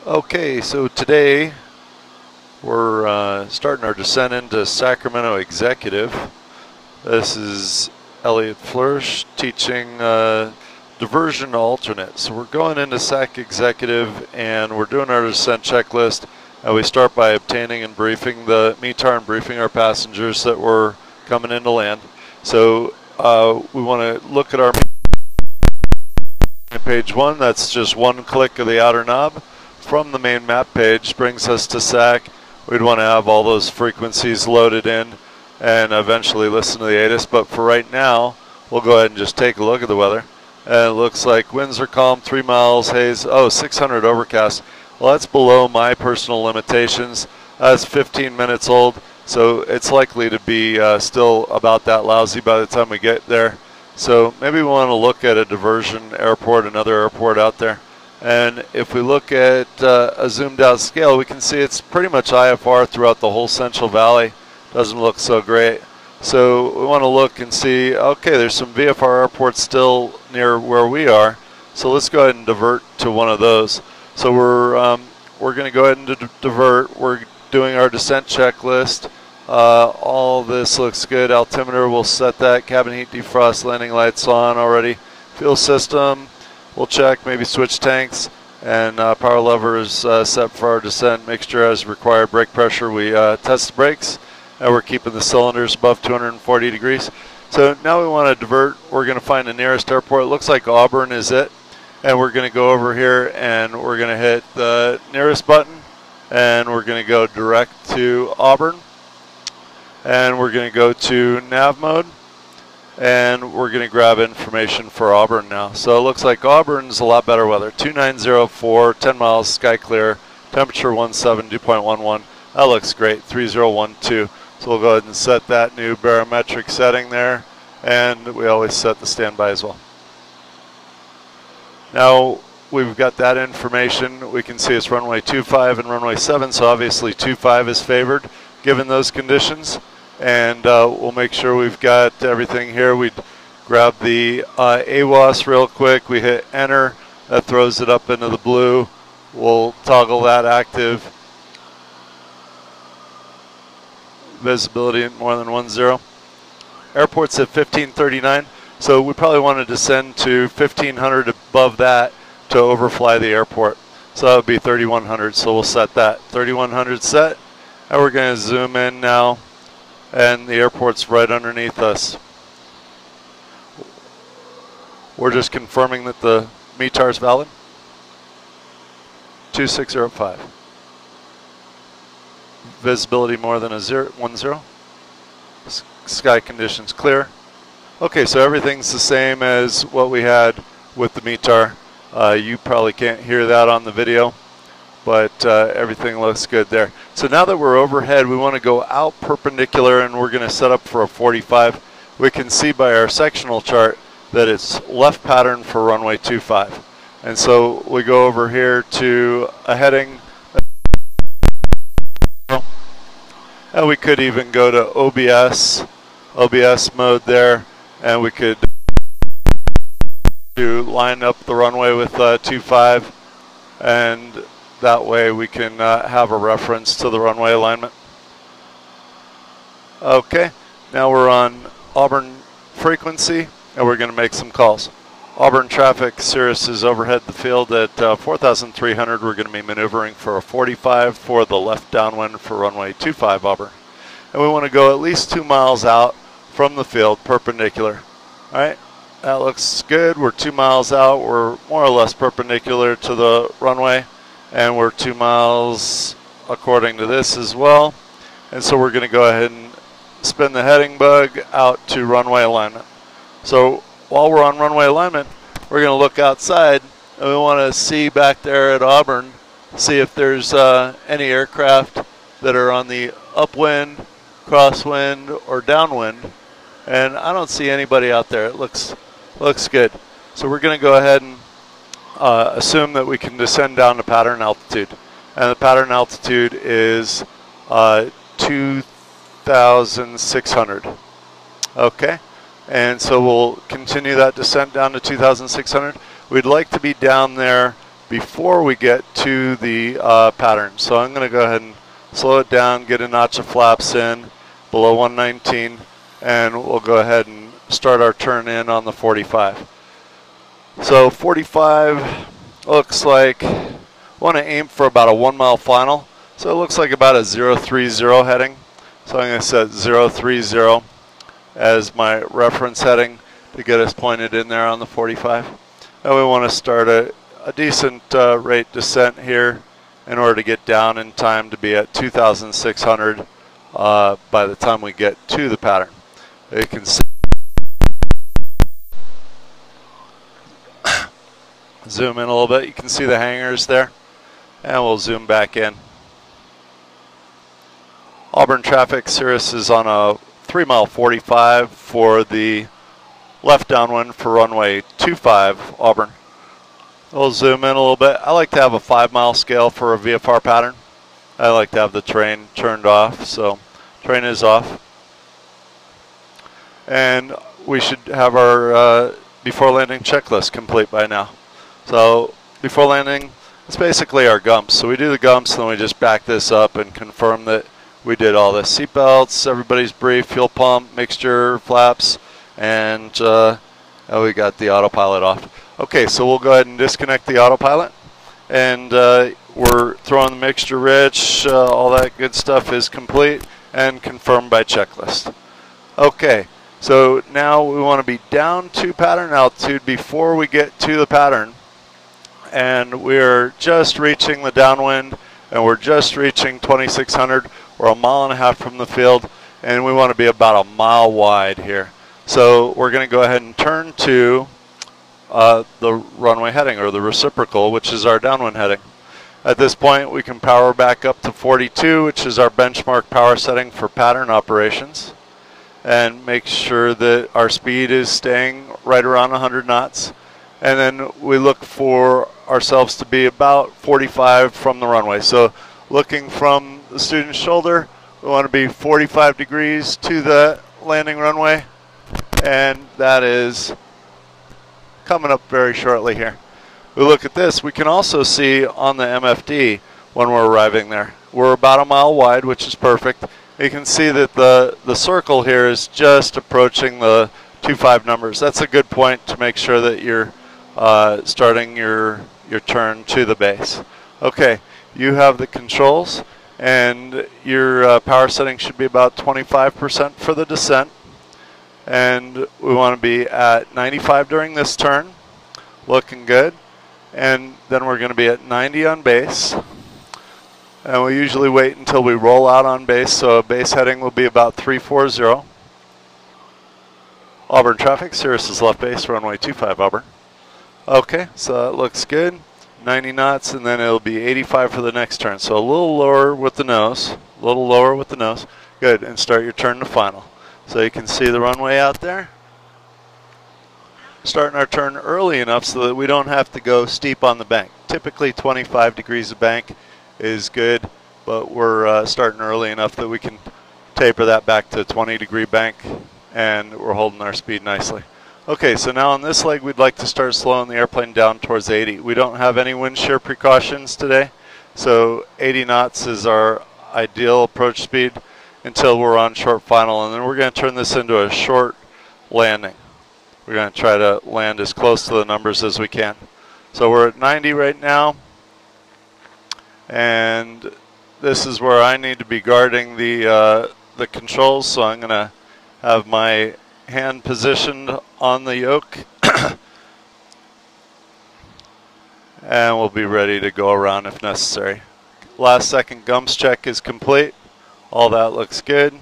Okay, so today we're starting our descent into Sacramento Executive. This is Elliot Flourish teaching diversion alternate. So we're going into SAC Executive and we're doing our descent checklist. We start by obtaining and briefing the METAR and briefing our passengers that we're coming into land. So we want to look at our page 1. That's just one click of the outer knob from the main map page, brings us to SAC. We'd want to have all those frequencies loaded in and eventually listen to the ATIS, but for right now we'll go ahead and just take a look at the weather. And it looks like winds are calm, 3 miles, haze, 600 overcast. Well, that's below my personal limitations. That's 15 minutes old, so it's likely to be still about that lousy by the time we get there. So maybe we want to look at a diversion airport, another airport out there. And if we look at a zoomed out scale, we can see it's pretty much IFR throughout the whole Central Valley. Doesn't look so great. So we want to look and see, okay, there's some VFR airports still near where we are. So let's go ahead and divert to one of those. So we're going to go ahead and divert. We're doing our descent checklist. All this looks good. Altimeter, we'll set that. Cabin heat, defrost, landing lights on already. Fuel system, we'll check. Maybe switch tanks. And power lever is set for our descent. Mixture as required. Brake pressure, we test the brakes. And we're keeping the cylinders above 240 degrees. So now we want to divert. We're going to find the nearest airport. It looks like Auburn is it. And we're going to go over here and we're going to hit the nearest button. And we're going to go direct to Auburn. And we're going to go to nav mode. And we're going to grab information for Auburn now. So it looks like Auburn's a lot better weather. 2904, 10 miles, sky clear, temperature 17, dew point 11. That looks great, 3012. So we'll go ahead and set that new barometric setting there. And we always set the standby as well. Now we've got that information. We can see it's runway 25 and runway 7. So obviously 25 is favored given those conditions. And we'll make sure we've got everything here. We grab the AWAS real quick. We hit enter. That throws it up into the blue. We'll toggle that active. Visibility at more than 10. Airport's at 1539. So we probably want to descend to 1500 above that to overfly the airport. So that would be 3100. So we'll set that. 3100 set. And we're going to zoom in now. And the airport's right underneath us. We're just confirming that the METAR is valid. 2605. Visibility more than 10. Sky conditions clear. Okay, so everything's the same as what we had with the METAR. You probably can't hear that on the video, but everything looks good there. So now that we're overhead, we want to go out perpendicular and we're going to set up for a 45. We can see by our sectional chart that it's left pattern for runway 25. And so we go over here to a heading. And we could even go to OBS mode there, and we could line up the runway with 25, and that way we can have a reference to the runway alignment. Okay, now we're on Auburn frequency, and we're going to make some calls. Auburn traffic, Cirrus is overhead the field at 4,300. We're going to be maneuvering for a 45 for the left downwind for runway 25 Auburn. And we want to go at least 2 miles out from the field, perpendicular. All right, that looks good. We're 2 miles out. We're more or less perpendicular to the runway. And we're 2 miles according to this as well. And so we're going to go ahead and spin the heading bug out to runway alignment. So while we're on runway alignment, we're going to look outside, and we want to see back there at Auburn, see if there's any aircraft that are on the upwind, crosswind, or downwind. And I don't see anybody out there. It looks good. So we're going to go ahead and assume that we can descend down to pattern altitude. And the pattern altitude is 2,600. Okay. And so we'll continue that descent down to 2,600. We'd like to be down there before we get to the pattern. So I'm going to go ahead and slow it down, get a notch of flaps in below 119, and we'll go ahead and start our turn in on the 45. So 45 looks like I want to aim for about a 1 mile final. So it looks like about a 030 heading. So I'm going to set 030 as my reference heading to get us pointed in there on the 45. And we want to start a decent rate descent here in order to get down in time to be at 2,600 by the time we get to the pattern. You can see zoom in a little bit. You can see the hangars there, and we'll zoom back in. Auburn traffic, Cirrus is on a 3 mile 45 for the left downwind for runway 25 Auburn. We'll zoom in a little bit. I like to have a 5 mile scale for a VFR pattern. I like to have the terrain turned off, so terrain is off. And we should have our before landing checklist complete by now. So before landing, it's basically our gumps. So we do the gumps, and then we just back this up and confirm that we did all the seat belts, everybody's brief, fuel pump, mixture, flaps, and we got the autopilot off. Okay, so we'll go ahead and disconnect the autopilot, and we're throwing the mixture rich, all that good stuff is complete and confirmed by checklist. Okay, so now we want to be down to pattern altitude before we get to the pattern, and we're just reaching the downwind, and we're just reaching 2,600. We're 1.5 miles from the field, and we want to be about 1 mile wide here. So we're going to go ahead and turn to the runway heading, or the reciprocal, which is our downwind heading. At this point, we can power back up to 42, which is our benchmark power setting for pattern operations, and make sure that our speed is staying right around 100 knots. And then we look for ourselves to be about 45 from the runway. So looking from the student's shoulder, we want to be 45 degrees to the landing runway, and that is coming up very shortly here. We look at this, we can also see on the MFD when we're arriving there. We're about 1 mile wide, which is perfect. You can see that the circle here is just approaching the 25 numbers. That's a good point to make sure that you're starting your turn to the base. Okay, you have the controls, and your power setting should be about 25% for the descent. And we want to be at 95 during this turn, looking good. And then we're going to be at 90 on base. And we usually wait until we roll out on base, so base heading will be about 340. Auburn traffic, Cirrus is left base, runway 25 Auburn. Okay, so that looks good. 90 knots, and then it'll be 85 for the next turn. So a little lower with the nose, a little lower with the nose. Good, and start your turn to final. So you can see the runway out there. Starting our turn early enough so that we don't have to go steep on the bank. Typically 25 degrees of bank is good, but we're starting early enough that we can taper that back to 20-degree bank, and we're holding our speed nicely. Okay, so now on this leg, we'd like to start slowing the airplane down towards 80. We don't have any wind shear precautions today, so 80 knots is our ideal approach speed until we're on short final, and then we're going to turn this into a short landing. We're going to try to land as close to the numbers as we can. So we're at 90 right now, and this is where I need to be guarding the controls, so I'm going to have my hand positioned on the yoke, and we'll be ready to go around if necessary. Last second gumps check is complete. All that looks good.